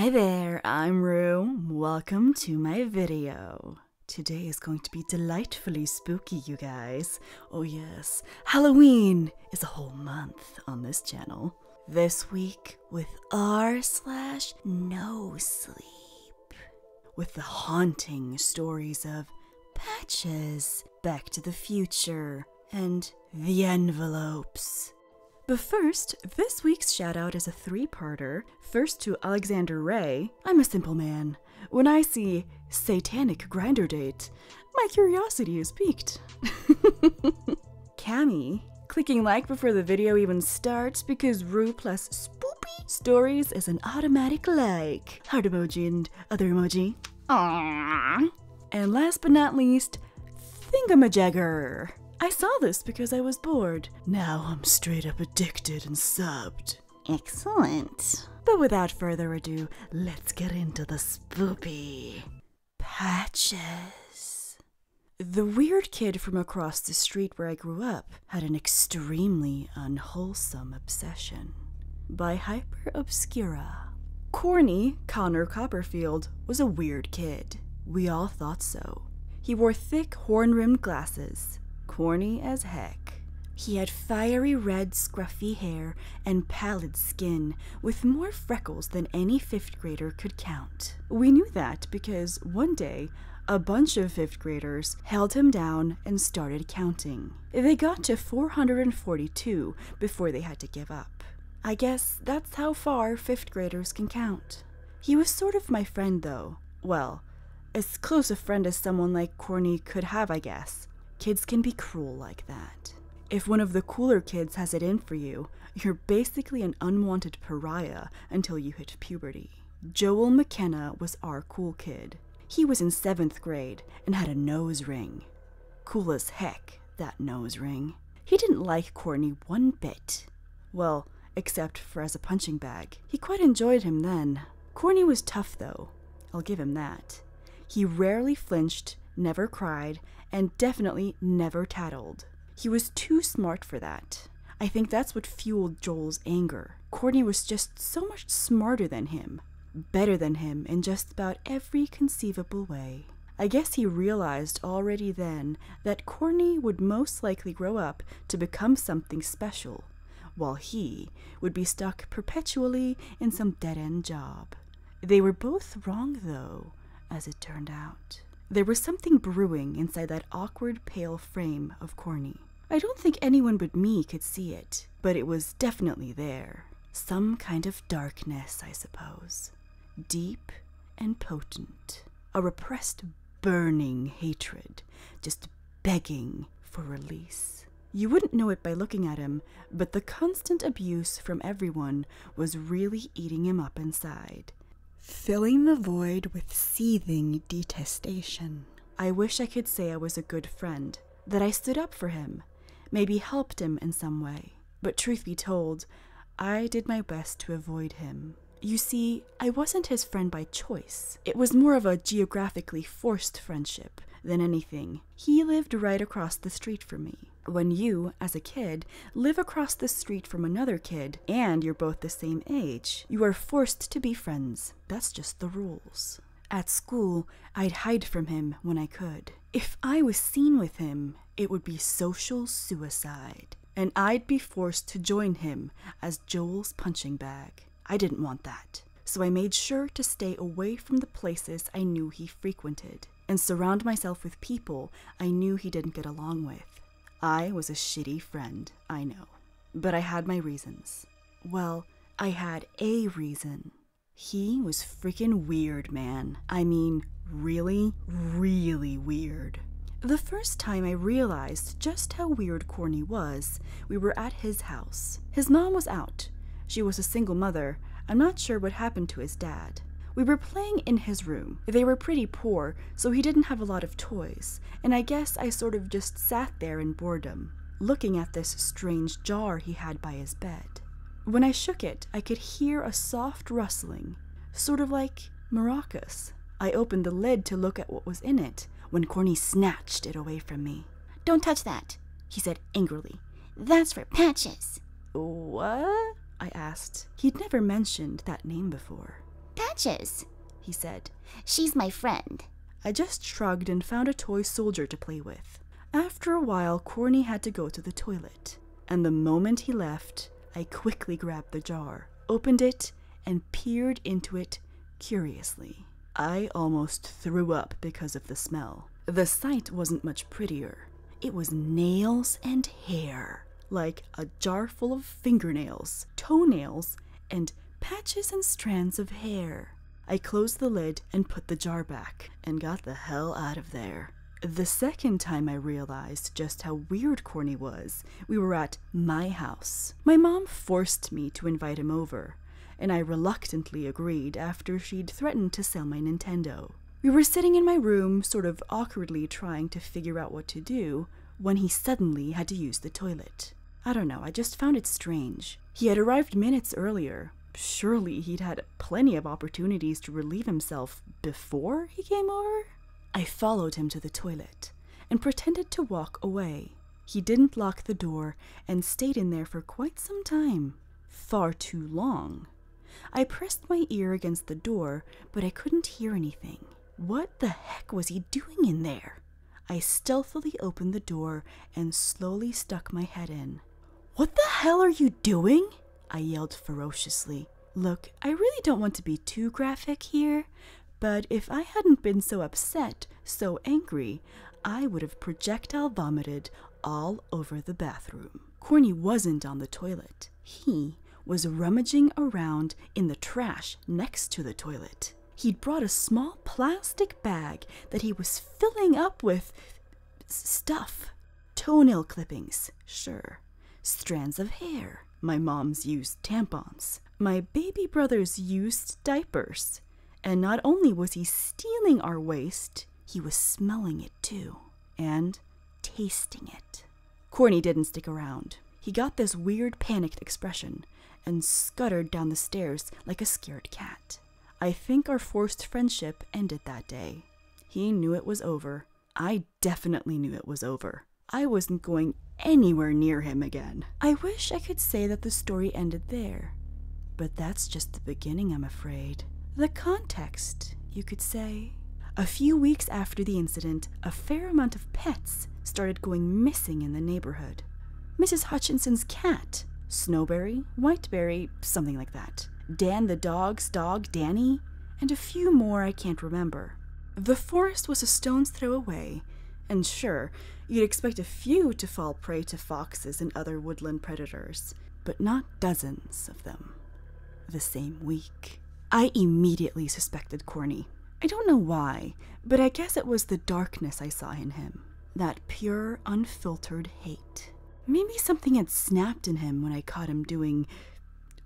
Hi there, I'm Roux. Welcome to my video. Today is going to be delightfully spooky, you guys. Oh yes, Halloween is a whole month on this channel. This week with r/NoSleep. With the haunting stories of Patches, Back to the Future, and The Envelopes. But first, this week's shoutout is a three-parter. First to Kendall Rae. I'm a simple man. When I see satanic grinder date, my curiosity is piqued. Cammy, clicking like before the video even starts because Roux plus spoopy stories is an automatic like. Heart emoji and other emoji. Aww. And last but not least, Thingamajagger. I saw this because I was bored. Now I'm straight up addicted and subbed. Excellent. But without further ado, let's get into the spoopy. Patches. The weird kid from across the street where I grew up had an extremely unwholesome obsession. By hyperobscura. Corny, Connor Copperfield, was a weird kid. We all thought so. He wore thick horn-rimmed glasses. Corny as heck. He had fiery red scruffy hair and pallid skin with more freckles than any 5th grader could count. We knew that because one day a bunch of 5th graders held him down and started counting. They got to 442 before they had to give up. I guess that's how far 5th graders can count. He was sort of my friend though. Well, as close a friend as someone like Corny could have, I guess. Kids can be cruel like that. If one of the cooler kids has it in for you, you're basically an unwanted pariah until you hit puberty. Joel McKenna was our cool kid. He was in 7th grade and had a nose ring. Cool as heck, that nose ring. He didn't like Corny one bit. Well, except for as a punching bag. He quite enjoyed him then. Corny was tough though, I'll give him that. He rarely flinched, never cried, and definitely never tattled. He was too smart for that. I think that's what fueled Joel's anger. Corny was just so much smarter than him, better than him in just about every conceivable way. I guess he realized already then that Corny would most likely grow up to become something special, while he would be stuck perpetually in some dead-end job. They were both wrong though, as it turned out. There was something brewing inside that awkward, pale frame of Corny. I don't think anyone but me could see it, but it was definitely there. Some kind of darkness, I suppose. Deep and potent. A repressed, burning hatred, just begging for release. You wouldn't know it by looking at him, but the constant abuse from everyone was really eating him up inside. Filling the void with seething detestation. I wish I could say I was a good friend, that I stood up for him, maybe helped him in some way. But truth be told, I did my best to avoid him. You see, I wasn't his friend by choice. It was more of a geographically forced friendship than anything. He lived right across the street from me. When you, as a kid, live across the street from another kid, and you're both the same age, you are forced to be friends. That's just the rules. At school, I'd hide from him when I could. If I was seen with him, it would be social suicide, and I'd be forced to join him as Joel's punching bag. I didn't want that, so I made sure to stay away from the places I knew he frequented, and surround myself with people I knew he didn't get along with. I was a shitty friend, I know, but I had my reasons. Well, I had a reason. He was freaking weird, man. I mean, really, really weird. The first time I realized just how weird Corny was, we were at his house. His mom was out. She was a single mother. I'm not sure what happened to his dad. We were playing in his room. They were pretty poor, so he didn't have a lot of toys, and I guess I sort of just sat there in boredom, looking at this strange jar he had by his bed. When I shook it, I could hear a soft rustling, sort of like maracas. I opened the lid to look at what was in it, when Corny snatched it away from me. "Don't touch that," he said angrily. "That's for Patches." "What?" I asked. He'd never mentioned that name before. Patches, he said. She's my friend. I just shrugged and found a toy soldier to play with. After a while, Corny had to go to the toilet, and the moment he left, I quickly grabbed the jar, opened it, and peered into it curiously. I almost threw up because of the smell. The sight wasn't much prettier. It was nails and hair, like a jar full of fingernails, toenails, and patches and strands of hair. I closed the lid and put the jar back and got the hell out of there. The second time I realized just how weird Corny was, we were at my house. My mom forced me to invite him over, and I reluctantly agreed after she'd threatened to sell my Nintendo. We were sitting in my room, sort of awkwardly trying to figure out what to do, when he suddenly had to use the toilet. I don't know, I just found it strange. He had arrived minutes earlier. Surely he'd had plenty of opportunities to relieve himself before he came over? I followed him to the toilet and pretended to walk away. He didn't lock the door and stayed in there for quite some time. Far too long. I pressed my ear against the door, but I couldn't hear anything. What the heck was he doing in there? I stealthily opened the door and slowly stuck my head in. "What the hell are you doing?" I yelled ferociously. Look, I really don't want to be too graphic here, but if I hadn't been so upset, so angry, I would have projectile vomited all over the bathroom. Corny wasn't on the toilet. He was rummaging around in the trash next to the toilet. He'd brought a small plastic bag that he was filling up with stuff. Toenail clippings, sure. Strands of hair. My mom's used tampons. My baby brother's used diapers. And not only was he stealing our waste, he was smelling it too. And tasting it. Corny didn't stick around. He got this weird panicked expression and scuttered down the stairs like a scared cat. I think our forced friendship ended that day. He knew it was over. I definitely knew it was over. I wasn't going anywhere near him again. I wish I could say that the story ended there, but that's just the beginning, I'm afraid. The context, you could say. A few weeks after the incident, a fair amount of pets started going missing in the neighborhood. Mrs. Hutchinson's cat, Snowberry, Whiteberry, something like that. Dan the dog's dog, Danny, and a few more I can't remember. The forest was a stone's throw away, and sure, you'd expect a few to fall prey to foxes and other woodland predators, but not dozens of them. The same week. I immediately suspected Corny. I don't know why, but I guess it was the darkness I saw in him. That pure, unfiltered hate. Maybe something had snapped in him when I caught him doing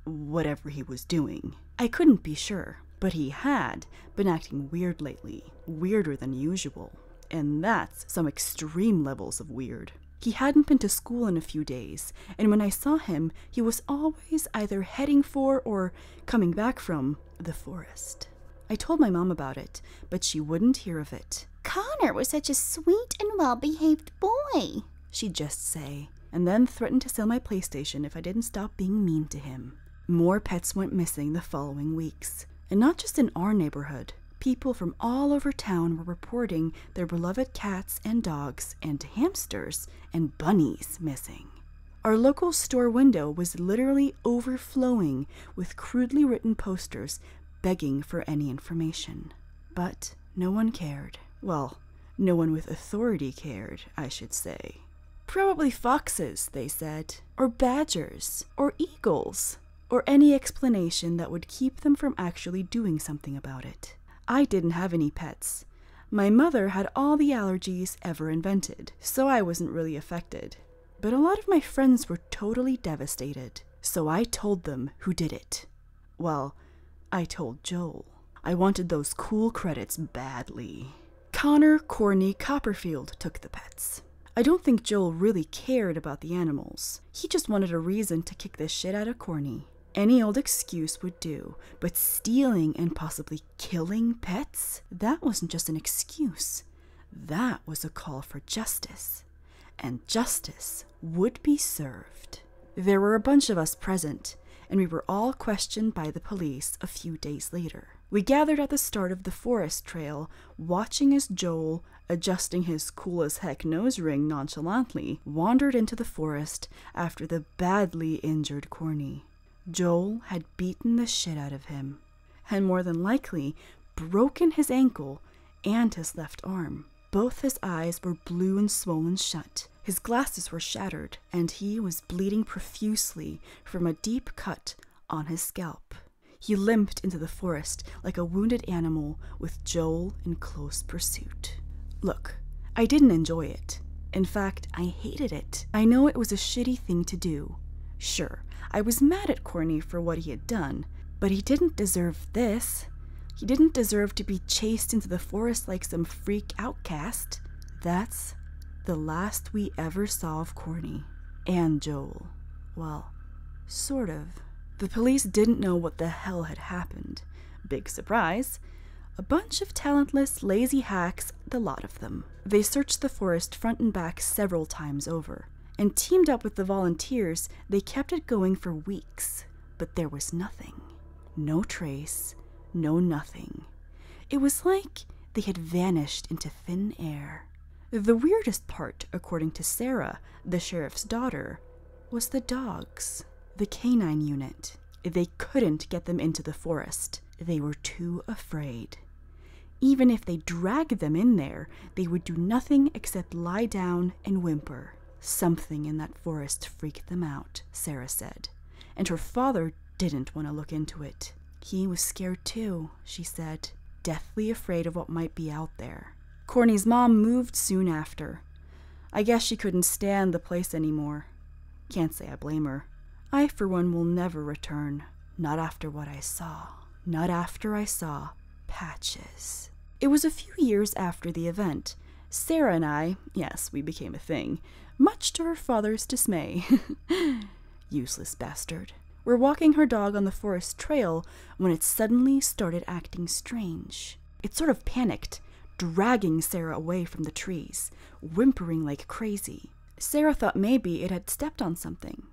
whatever he was doing. I couldn't be sure, but he had been acting weird lately, weirder than usual, and that's some extreme levels of weird. He hadn't been to school in a few days, and when I saw him, he was always either heading for or coming back from the forest. I told my mom about it, but she wouldn't hear of it. Connor was such a sweet and well-behaved boy, she'd just say, and then threatened to sell my PlayStation if I didn't stop being mean to him. More pets went missing the following weeks, and not just in our neighborhood. People from all over town were reporting their beloved cats and dogs and hamsters and bunnies missing. Our local store window was literally overflowing with crudely written posters begging for any information. But no one cared. Well, no one with authority cared, I should say. Probably foxes, they said, or badgers, or eagles, or any explanation that would keep them from actually doing something about it. I didn't have any pets. My mother had all the allergies ever invented, so I wasn't really affected. But a lot of my friends were totally devastated, so I told them who did it. Well, I told Joel. I wanted those cool credits badly. Connor, Corny, Copperfield took the pets. I don't think Joel really cared about the animals. He just wanted a reason to kick the shit out of Corny. Any old excuse would do, but stealing and possibly killing pets? That wasn't just an excuse. That was a call for justice. And justice would be served. There were a bunch of us present, and we were all questioned by the police a few days later. We gathered at the start of the forest trail, watching as Joel, adjusting his cool-as-heck nose ring nonchalantly, wandered into the forest after the badly injured Corny. Joel had beaten the shit out of him, and more than likely broken his ankle and his left arm. Both his eyes were blue and swollen shut. His glasses were shattered, and he was bleeding profusely from a deep cut on his scalp. He limped into the forest like a wounded animal with Joel in close pursuit. Look, I didn't enjoy it. In fact, I hated it. I know it was a shitty thing to do. Sure, I was mad at Corny for what he had done, but he didn't deserve this. He didn't deserve to be chased into the forest like some freak outcast. That's the last we ever saw of Corny and Joel. Well, sort of. The police didn't know what the hell had happened. Big surprise. A bunch of talentless, lazy hacks, the lot of them. They searched the forest front and back several times over, and teamed up with the volunteers, they kept it going for weeks. But there was nothing. No trace, no nothing. It was like they had vanished into thin air. The weirdest part, according to Sarah, the sheriff's daughter, was the dogs. The canine unit. They couldn't get them into the forest. They were too afraid. Even if they dragged them in there, they would do nothing except lie down and whimper. Something in that forest freaked them out, Sarah said, and her father didn't want to look into it. He was scared too, she said, deathly afraid of what might be out there. Corny's mom moved soon after. I guess she couldn't stand the place anymore. Can't say I blame her. I, for one, will never return. Not after what I saw. Not after I saw Patches. It was a few years after the event. Sarah and I, yes, we became a thing, much to her father's dismay. Useless bastard. Were walking her dog on the forest trail when it suddenly started acting strange. It sort of panicked, dragging Sarah away from the trees, whimpering like crazy. Sarah thought maybe it had stepped on something,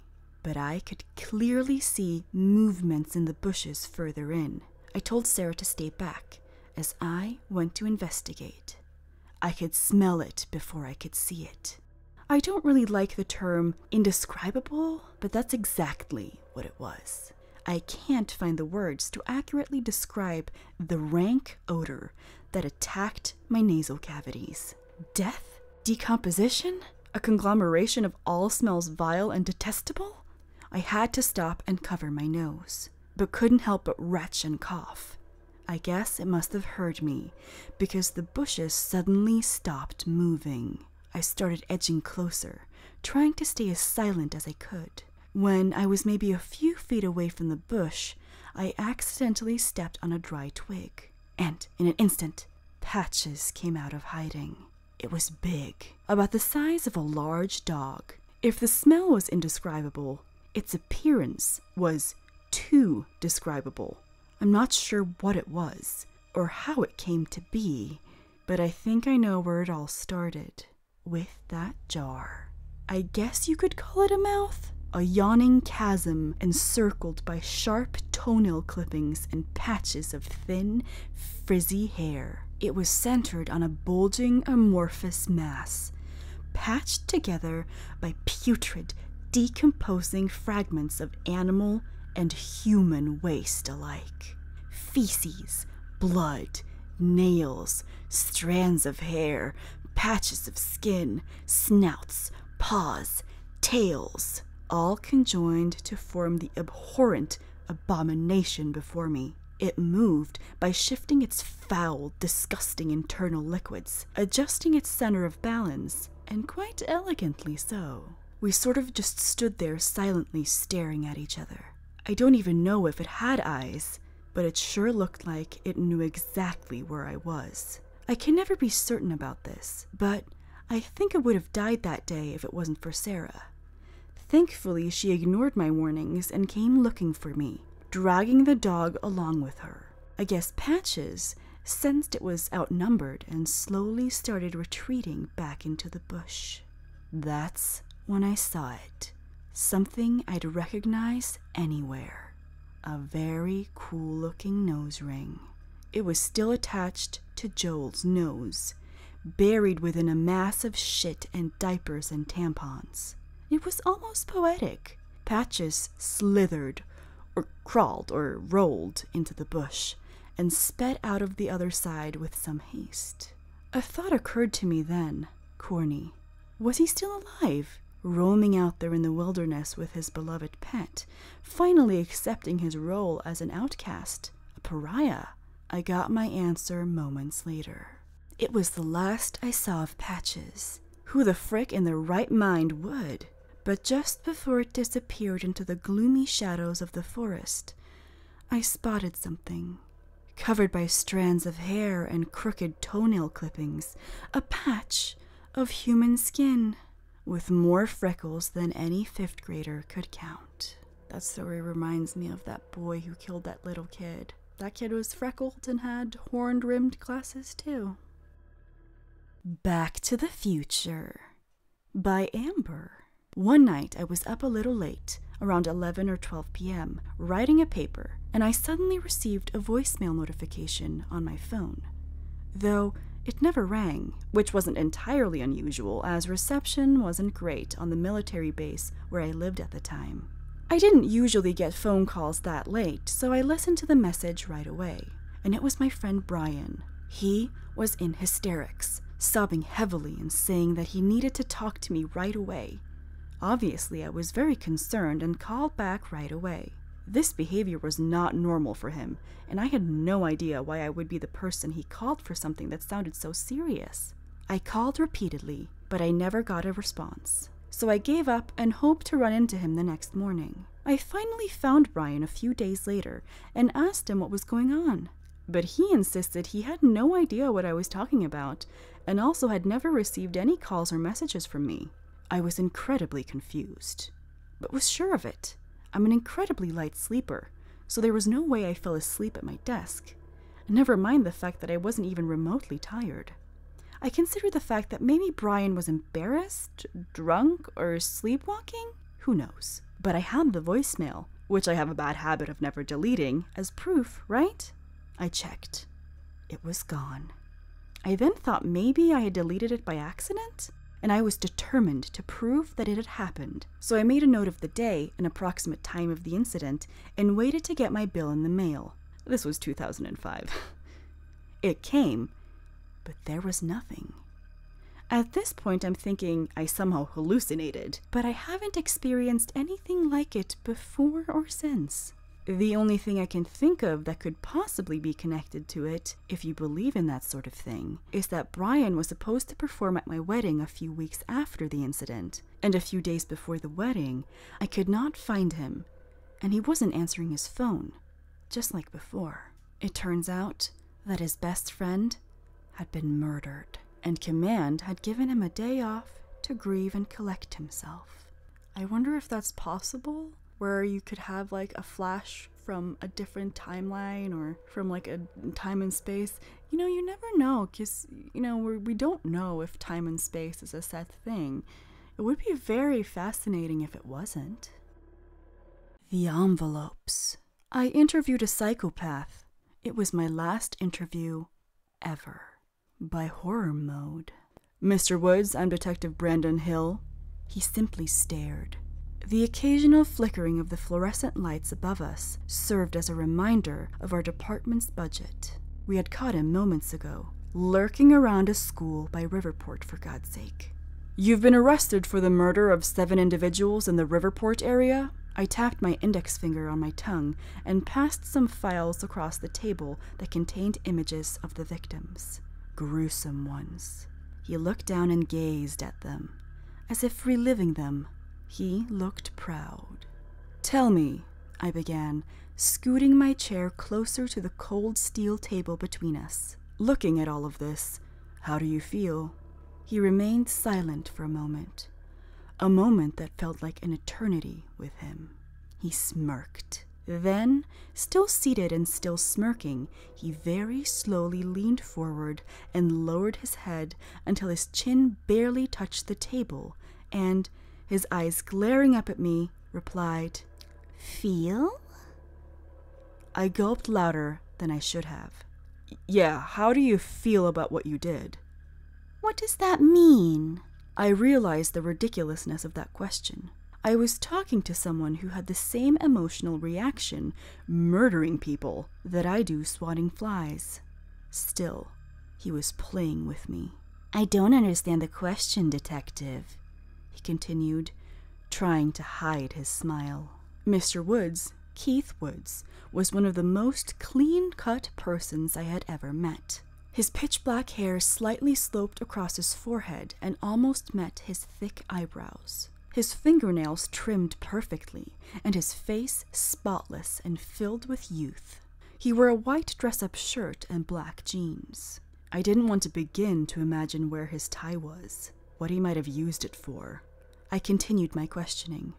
but I could clearly see movements in the bushes further in. I told Sarah to stay back as I went to investigate. I could smell it before I could see it. I don't really like the term indescribable, but that's exactly what it was. I can't find the words to accurately describe the rank odor that attacked my nasal cavities. Death? Decomposition? A conglomeration of all smells vile and detestable? I had to stop and cover my nose, but couldn't help but retch and cough. I guess it must have heard me, because the bushes suddenly stopped moving. I started edging closer, trying to stay as silent as I could. When I was maybe a few feet away from the bush, I accidentally stepped on a dry twig, and in an instant, Patches came out of hiding. It was big, about the size of a large dog. If the smell was indescribable, its appearance was too describable. I'm not sure what it was, or how it came to be, but I think I know where it all started. With that jar. I guess you could call it a mouth? A yawning chasm encircled by sharp toenail clippings and patches of thin, frizzy hair. It was centered on a bulging, amorphous mass, patched together by putrid, decomposing fragments of animal and human waste alike. Feces, blood, nails, strands of hair, patches of skin, snouts, paws, tails, all conjoined to form the abhorrent abomination before me. It moved by shifting its foul, disgusting internal liquids, adjusting its center of balance, and quite elegantly so. We sort of just stood there silently staring at each other. I don't even know if it had eyes, but it sure looked like it knew exactly where I was. I can never be certain about this, but I think it would have died that day if it wasn't for Sarah. Thankfully, she ignored my warnings and came looking for me, dragging the dog along with her. I guess Patches sensed it was outnumbered and slowly started retreating back into the bush. That's when I saw it. Something I'd recognize anywhere. A very cool-looking nose ring. It was still attached to Joel's nose, buried within a mass of shit and diapers and tampons. It was almost poetic. Patches slithered, or crawled, or rolled into the bush, and sped out of the other side with some haste. A thought occurred to me then. Corny. Was he still alive? Roaming out there in the wilderness with his beloved pet, finally accepting his role as an outcast, a pariah? I got my answer moments later. It was the last I saw of Patches. Who the frick in their right mind would? But just before it disappeared into the gloomy shadows of the forest, I spotted something. Covered by strands of hair and crooked toenail clippings, a patch of human skin, with more freckles than any 5th grader could count. That story reminds me of that boy who killed that little kid. That kid was freckled and had horn-rimmed glasses too. Back to the Future by Amber. One night I was up a little late, around 11 or 12 p.m., writing a paper, and I suddenly received a voicemail notification on my phone. Though it never rang, which wasn't entirely unusual, as reception wasn't great on the military base where I lived at the time. I didn't usually get phone calls that late, so I listened to the message right away, and it was my friend Brian. He was in hysterics, sobbing heavily and saying that he needed to talk to me right away. Obviously, I was very concerned and called back right away. This behavior was not normal for him, and I had no idea why I would be the person he called for something that sounded so serious. I called repeatedly, but I never got a response, so I gave up and hoped to run into him the next morning. I finally found Brian a few days later and asked him what was going on, but he insisted he had no idea what I was talking about, and also had never received any calls or messages from me. I was incredibly confused, but was sure of it. I'm an incredibly light sleeper, so there was no way I fell asleep at my desk. Never mind the fact that I wasn't even remotely tired. I considered the fact that maybe Brian was embarrassed, drunk, or sleepwalking. Who knows? But I had the voicemail, which I have a bad habit of never deleting, as proof, right? I checked. It was gone. I then thought maybe I had deleted it by accident, and I was determined to prove that it had happened. So I made a note of the day and approximate time of the incident and waited to get my bill in the mail. This was 2005. It came, but there was nothing. At this point, I'm thinking I somehow hallucinated, but I haven't experienced anything like it before or since. The only thing I can think of that could possibly be connected to it, if you believe in that sort of thing, is that Brian was supposed to perform at my wedding a few weeks after the incident, and a few days before the wedding, I could not find him, and he wasn't answering his phone, just like before. It turns out that his best friend had been murdered, and Command had given him a day off to grieve and collect himself. I wonder if that's possible? Where you could have like a flash from a different timeline or from like a time and space. You know, you never know, because, you know, we don't know if time and space is a set thing. It would be very fascinating if it wasn't. The envelopes. I interviewed a psychopath. It was my last interview ever. By HorrorMode. Mr. Woods, I'm Detective Brandon Hill. He simply stared. The occasional flickering of the fluorescent lights above us served as a reminder of our department's budget. We had caught him moments ago, lurking around a school by Riverport, for God's sake. You've been arrested for the murder of 7 individuals in the Riverport area? I tapped my index finger on my tongue and passed some files across the table that contained images of the victims. Gruesome ones. He looked down and gazed at them, as if reliving them. He looked proud. Tell me, I began, scooting my chair closer to the cold steel table between us. Looking at all of this, how do you feel? He remained silent for a moment that felt like an eternity with him. He smirked. Then, still seated and still smirking, he very slowly leaned forward and lowered his head until his chin barely touched the table, and his eyes glaring up at me, replied, Feel? I gulped louder than I should have. Yeah, how do you feel about what you did? What does that mean? I realized the ridiculousness of that question. I was talking to someone who had the same emotional reaction, murdering people, that I do swatting flies. Still, he was playing with me. I don't understand the question, Detective, he continued, trying to hide his smile. Mr. Woods, Keith Woods, was one of the most clean-cut persons I had ever met. His pitch-black hair slightly sloped across his forehead and almost met his thick eyebrows. His fingernails trimmed perfectly, and his face spotless and filled with youth. He wore a white dress-up shirt and black jeans. I didn't want to begin to imagine where his tie was, what he might have used it for. I continued my questioning.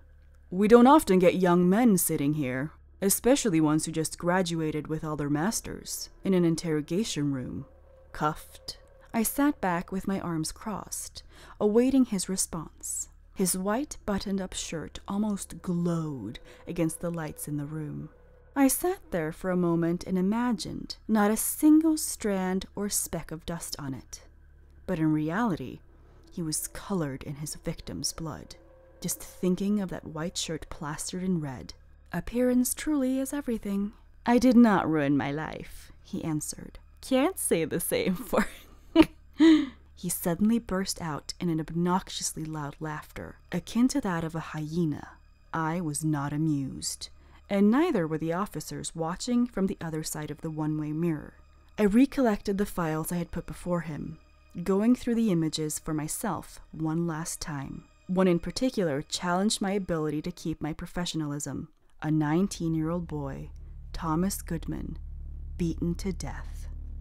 We don't often get young men sitting here, especially ones who just graduated with all their masters, in an interrogation room, cuffed. I sat back with my arms crossed, awaiting his response. His white buttoned-up shirt almost glowed against the lights in the room. I sat there for a moment and imagined not a single strand or speck of dust on it. But in reality, he was colored in his victim's blood. Just thinking of that white shirt plastered in red. Appearance truly is everything. I did not ruin my life, he answered. Can't say the same for... He suddenly burst out in an obnoxiously loud laughter, akin to that of a hyena. I was not amused, and neither were the officers watching from the other side of the one-way mirror. I recollected the files I had put before him, going through the images for myself one last time. One in particular challenged my ability to keep my professionalism. A 19-year-old boy, Thomas Goodman, beaten to death.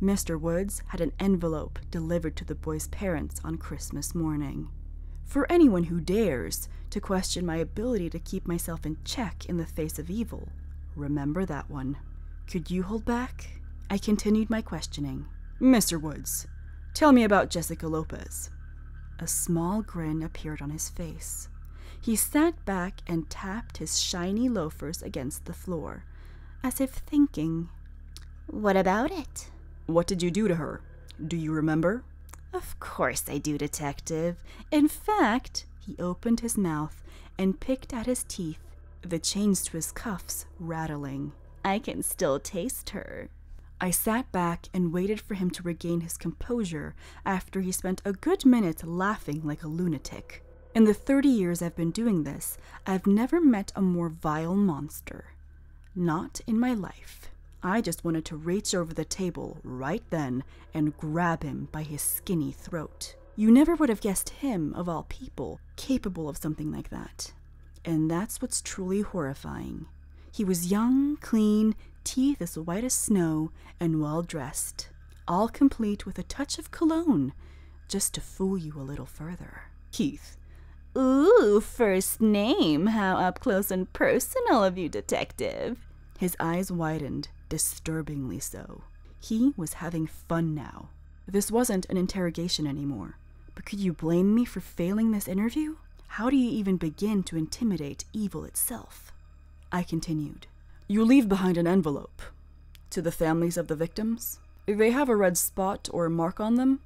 Mr. Woods had an envelope delivered to the boy's parents on Christmas morning. For anyone who dares to question my ability to keep myself in check in the face of evil, remember that one. Could you hold back? I continued my questioning. Mr. Woods, tell me about Jessica Lopez. A small grin appeared on his face. He sat back and tapped his shiny loafers against the floor, as if thinking. What about it? What did you do to her? Do you remember? Of course I do, Detective. In fact, he opened his mouth and picked at his teeth, the chains to his cuffs rattling. I can still taste her. I sat back and waited for him to regain his composure after he spent a good minute laughing like a lunatic. In the 30 years I've been doing this, I've never met a more vile monster. Not in my life. I just wanted to reach over the table right then and grab him by his skinny throat. You never would have guessed him, of all people, capable of something like that. And that's what's truly horrifying. He was young, clean, teeth as white as snow, and well-dressed, all complete with a touch of cologne, just to fool you a little further. Keith. Ooh, first name. How up close and personal of you, Detective. His eyes widened, disturbingly so. He was having fun now. This wasn't an interrogation anymore. But could you blame me for failing this interview? How do you even begin to intimidate evil itself? I continued. You leave behind an envelope. To the families of the victims. They have a red spot or mark on them.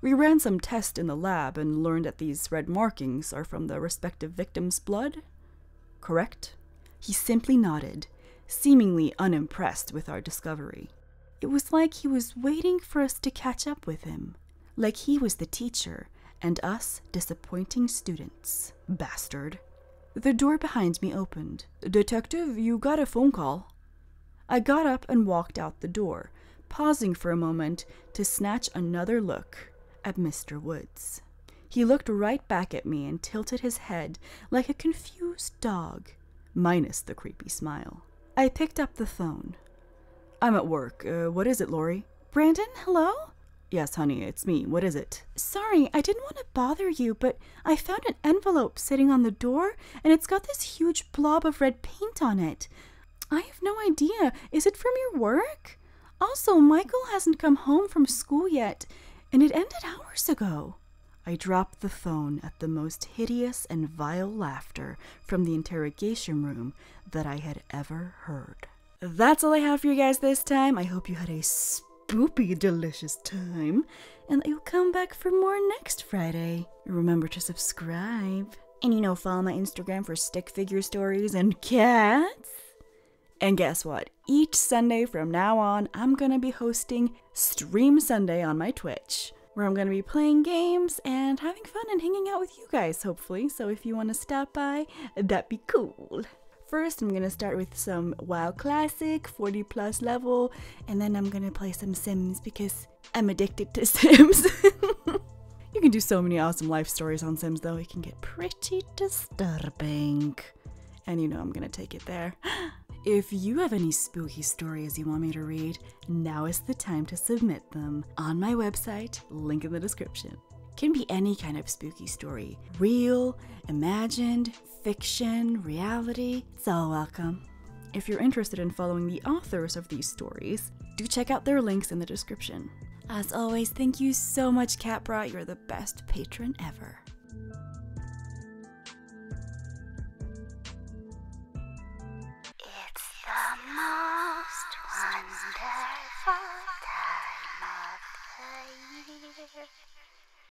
We ran some tests in the lab and learned that these red markings are from the respective victims' blood. Correct? He simply nodded, seemingly unimpressed with our discovery. It was like he was waiting for us to catch up with him, like he was the teacher and us disappointing students. Bastard. The door behind me opened. Detective, you got a phone call. I got up and walked out the door, pausing for a moment to snatch another look at Mr. Woods. He looked right back at me and tilted his head like a confused dog, minus the creepy smile. I picked up the phone. I'm at work. What is it, Lori? Brandon, hello? Yes, honey, it's me. What is it? Sorry, I didn't want to bother you, but I found an envelope sitting on the door, and it's got this huge blob of red paint on it. I have no idea. Is it from your work? Also, Michael hasn't come home from school yet, and it ended hours ago. I dropped the phone at the most hideous and vile laughter from the interrogation room that I had ever heard. That's all I have for you guys this time. I hope you had a spoopy delicious time, and that you'll come back for more next Friday. Remember to subscribe. And follow my Instagram for stick figure stories and cats. And guess what? Each Sunday from now on, I'm gonna be hosting Stream Sunday on my Twitch, where I'm gonna be playing games and having fun and hanging out with you guys, hopefully. So if you wanna stop by, that'd be cool. First, I'm gonna start with some WoW Classic, 40+ level, and then I'm gonna play some Sims because I'm addicted to Sims. You can do so many awesome life stories on Sims, though. It can get pretty disturbing. And I'm gonna take it there. If you have any spooky stories you want me to read, now is the time to submit them on my website, link in the description. Can be any kind of spooky story. Real, imagined, fiction, reality. It's all welcome. If you're interested in following the authors of these stories, do check out their links in the description. As always, thank you so much, Capra. You're the best patron ever. It's the moment.